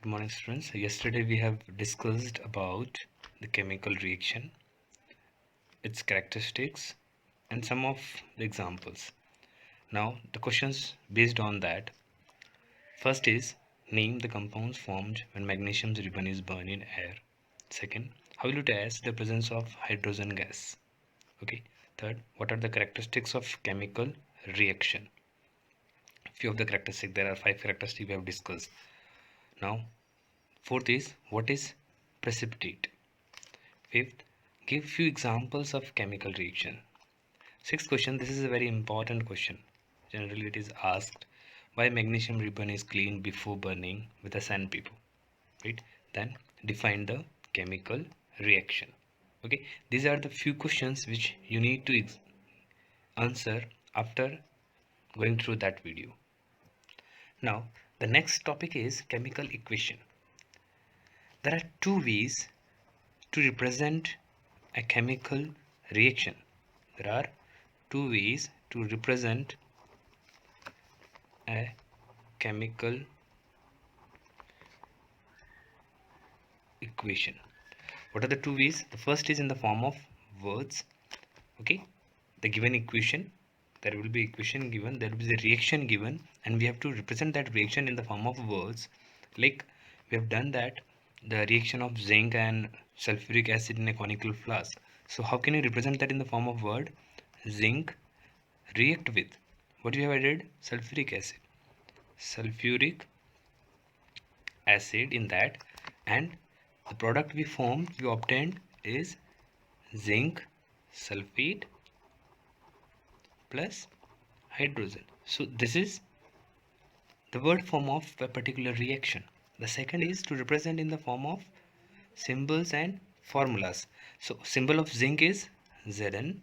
Good morning, students. Yesterday we have discussed about the chemical reaction, its characteristics, and some of the examples. Now, the questions based on that. First is, name the compounds formed when magnesium ribbon is burned in air. Second, how will you test the presence of hydrogen gas? Okay. Third, what are the characteristics of chemical reaction? Few of the characteristics. There are 5 characteristics we have discussed. Now, fourth is, what is precipitate? Fifth, give few examples of chemical reaction. Sixth question, this is a very important question. Generally it is asked, why magnesium ribbon is cleaned before burning with a sandpaper, right? Then define the chemical reaction. Okay, these are the few questions which you need to answer after going through that video. Now the next topic is chemical equation. There are two ways to represent a chemical reaction. There are two ways to represent a chemical equation. What are the two ways? The first is in the form of words. Okay, the given equation, there will be equation given, there will be the reaction given, and we have to represent that reaction in the form of words. Like we have done that, the reaction of zinc and sulfuric acid in a conical flask. So how can you represent that in the form of word? Zinc react with what you have added? Sulfuric acid in that, and the product we obtained is zinc sulfate plus hydrogen. So this is the word form of a particular reaction. The second is to represent in the form of symbols and formulas. So symbol of zinc is Zn,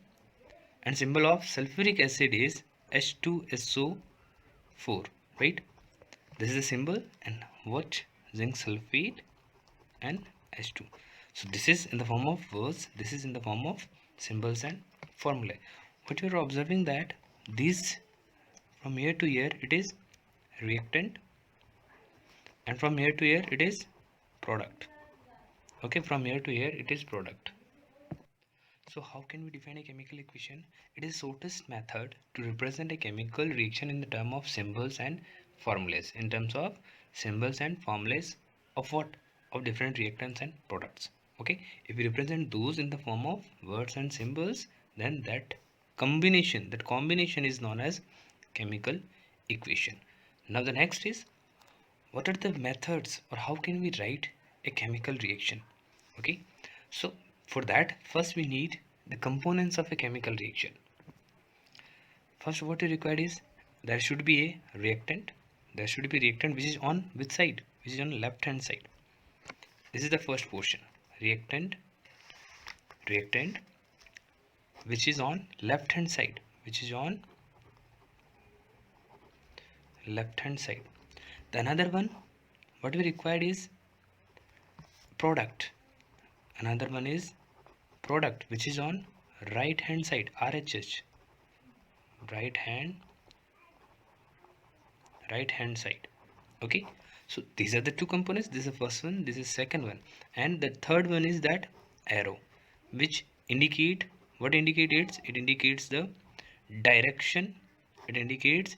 and symbol of sulfuric acid is H2SO4, right? This is a symbol, and what? Zinc sulfate and H2. So this is in the form of words, this is in the form of symbols and formulae. What you are observing that these from here to here it is reactant, and from here to here it is product. Okay, from here to here it is product. So how can we define a chemical equation? It is shortest method to represent a chemical reaction in the term of symbols and formulas. In terms of symbols and formulas of what? Of different reactants and products. Okay, if we represent those in the form of words and symbols, then that combination is known as chemical equation. Now the next is, what are the methods, or how can we write a chemical reaction? Okay, so for that, first we need the components of a chemical reaction. First, what you require is, there should be a reactant. There should be reactant which is on which side? Which is on left hand side. This is the first portion. Reactant which is on left hand side. Which is on left hand side. The another one, what we required is product. Another one is product which is on right hand side, RHH, right hand side. Okay, so these are the two components. This is the first one, this is second one, and the third one is that arrow, which indicate what? Indicates it indicates the direction. It indicates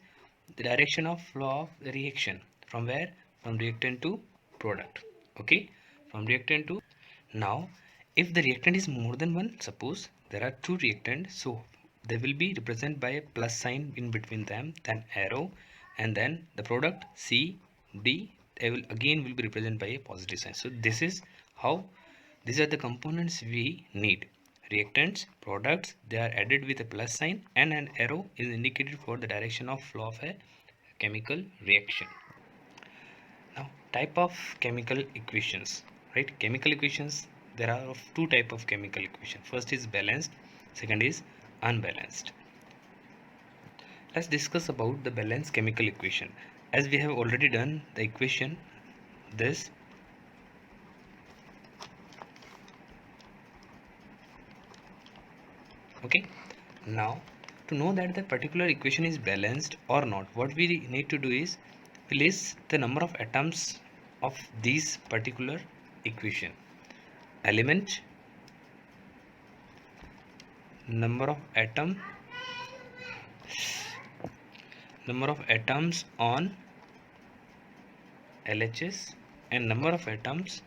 the direction of flow of the reaction. From where? From reactant to product. Okay, from reactant to. Now if the reactant is more than one, suppose there are two reactants, so they will be represented by a plus sign in between them, then arrow, and then the product C, D, they will again be represented by a positive sign. So this is how, these are the components we need. Reactants, products, they are added with a plus sign, and an arrow is indicated for the direction of flow of a chemical reaction. Now type of chemical equations, right? Chemical equations, there are of two type of chemical equation. First is balanced, second is unbalanced. Let's discuss about the balanced chemical equation. As we have already done the equation, this okay. Now to know that the particular equation is balanced or not, what we need to do is we list the number of atoms of these particular equation. Element, number of atoms on LHS, and number of atoms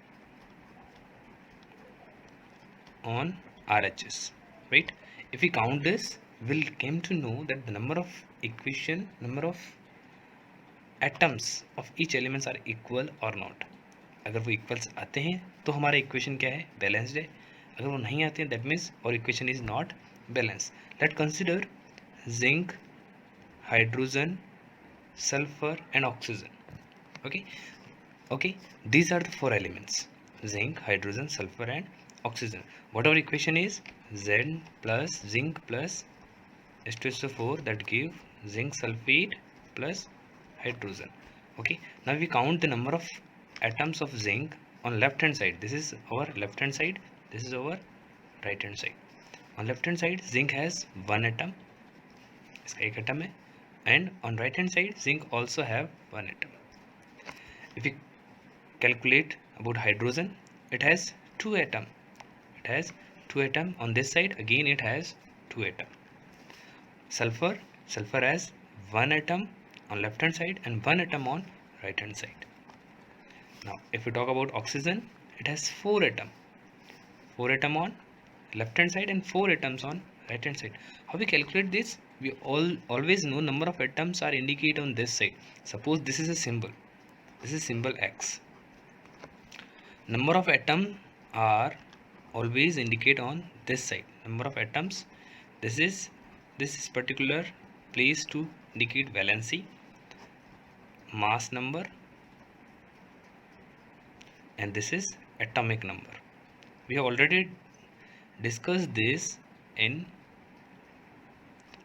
on RHS, right? If we count this, we'll came to know that the number of atoms of each elements are equal or not. अगर वो equals आते हैं तो हमारा equation क्या है, balanced है. अगर वो नहीं आते हैं, दैट मीन्स और equation is not balance. Late consider zinc, hydrogen, sulfur and oxygen. Okay, these are the four elements: zinc, hydrogen, sulfur and oxygen. What our equation is? Z plus zinc plus H2SO4, that give zinc sulfate plus hydrogen. Okay, now we count the number of atoms of zinc on left hand side. This is our left hand side, this is our right hand side. On left hand side zinc has one atom, इसका एक atom है, and on right hand side zinc also have one atom. If we calculate about hydrogen, it has two atom, on this side, again it has two atom. Sulfur has one atom on left hand side and one atom on right hand side. Now if we talk about oxygen, it has four atom on left hand side and four atoms on right hand side. How we calculate this? We always know number of atoms are indicated on this side. Suppose this is a symbol, this is symbol X. Number of atoms are always indicate on this side. Number of atoms, this is particular place to indicate valency, mass number, and this is atomic number. We have already discussed this in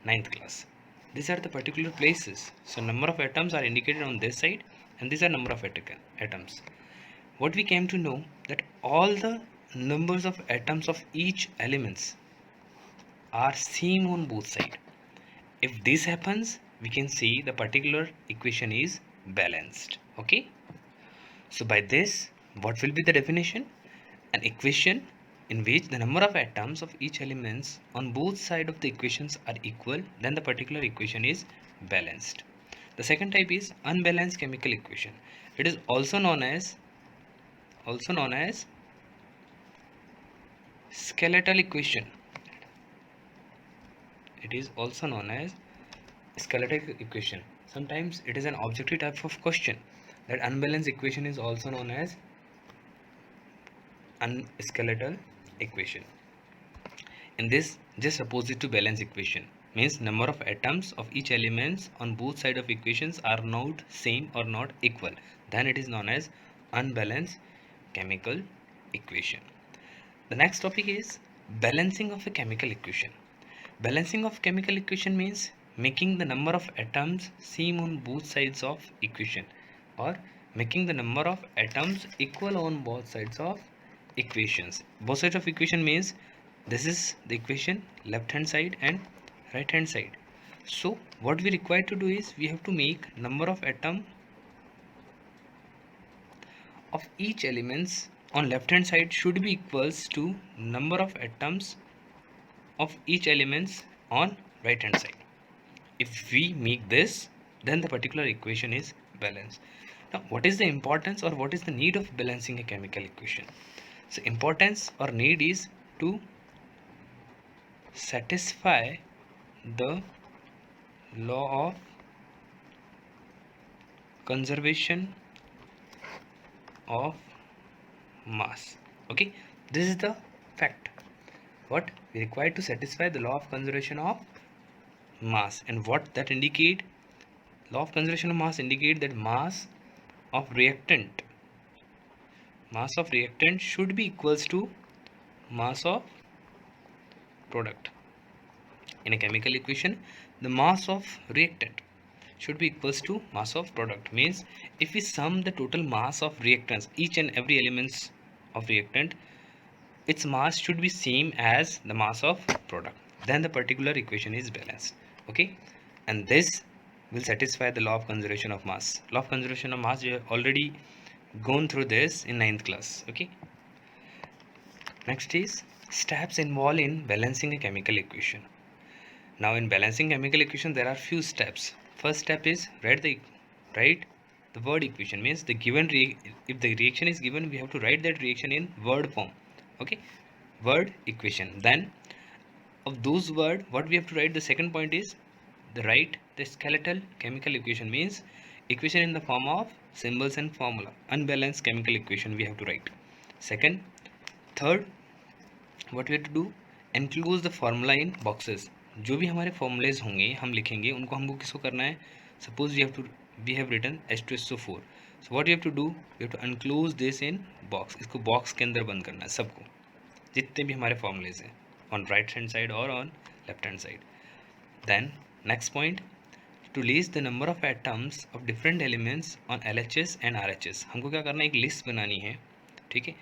9th class. These are the particular places. So number of atoms are indicated on this side, and these are number of atoms. What we came to know, that all the numbers of atoms of each elements are same on both sides. If this happens, we can see the particular equation is balanced. Okay, so by this, what will be the definition? An equation in which the number of atoms of each elements on both sides of the equations are equal, then the particular equation is balanced. The second type is unbalanced chemical equation. It is also known as skeletal equation. It is also known as skeletal equation. Sometimes it is an objective type of question. That unbalanced equation is also known as skeletal equation. In this, just opposite to balanced equation, means number of atoms of each elements on both sides of equations are not same or not equal, then it is known as unbalanced chemical equation. The next topic is balancing of a chemical equation. Balancing of chemical equation means making the number of atoms same on both sides of equation, or making the number of atoms equal on both sides of equations. Both sides of equation means this is the equation, left hand side and right hand side. So what we require to do is we have to make number of atom of each elements on left hand side should be equals to number of atoms of each elements on right hand side. If we make this, then the particular equation is balanced. Now what is the importance or what is the need of balancing a chemical equation? So importance or need is to satisfy the law of conservation of mass. Okay, this is the fact. What we require to satisfy the law of conservation of mass, and what that indicate? Law of conservation of mass indicate that mass of reactant should be equals to mass of product. In a chemical equation, the mass of reactant should be equals to mass of product. Means if we sum the total mass of reactants, each and every elements of reactant, its mass should be same as the mass of product, then the particular equation is balanced. Okay, and this will satisfy the law of conservation of mass. Law of conservation of mass we have already gone through this in ninth class. Okay, next is steps involved in balancing a chemical equation. Now in balancing chemical equation there are few steps. First step is write the word equation, means the given if the reaction is given, we have to write that reaction in word form. Okay, word equation. Then of those word, what we have to write, the second point is the skeletal chemical equation, means equation in the form of symbols and formula. Unbalanced chemical equation we have to write. Second, third, what we have to do, enclose the formula in boxes. जो भी हमारे formulas होंगे हम लिखेंगे उनको हमको किसको करना है. Suppose we have written H2SO4. So what you have to do, you have to enclose this in box. इसको box के अंदर बंद करना है सबको, जितने भी हमारे formulas हैं, on right hand side or on left hand side. Then next point, to list the number of atoms of different elements on LHS and RHS. हमको क्या करना है, एक लिस्ट बनानी है. ठीक है,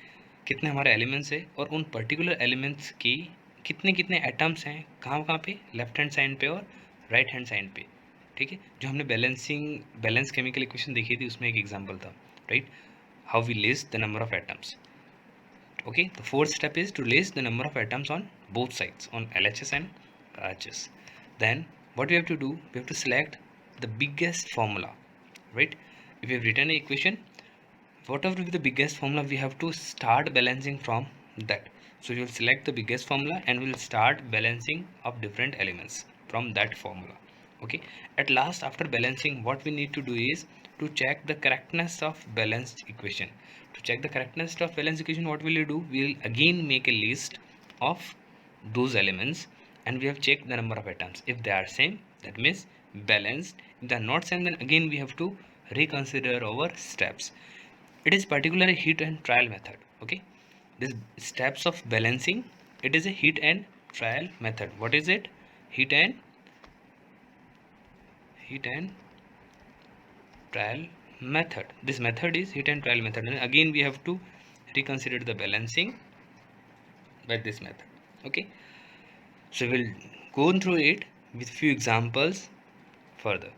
कितने हमारे एलिमेंट्स है और उन पर्टिकुलर एलिमेंट्स की कितने कितने एटम्स हैं, कहाँ कहाँ पे, लेफ्ट हैंड साइड पे और राइट हैंड साइड पे. ठीक है, जो हमने बैलेंस केमिकल इक्वेशन देखी थी उसमें एक एग्जांपल था, right, how we list the number of atoms. Okay, the fourth step is to list the number of atoms on both sides, on LHS and RHS. Then what we have to do, we have to select the biggest formula, right? If we have written an equation, whatever will be the biggest formula, we have to start balancing from that. So we will select the biggest formula and we will start balancing of different elements from that formula. Okay, at last after balancing, what we need to do is to check the correctness of balanced equation. To check the correctness of balanced equation, what will you do, we will again make a list of those elements and we have checked the number of atoms. If they are same, that means balanced. If they are not same, then again we have to reconsider our steps. It is particularly hit and trial method. Okay, this steps of balancing, it is a hit and trial method. What is it? Hit and trial method. This method is hit and trial method, and again we have to reconsider the balancing by this method. Okay, so we'll go through it with few examples further.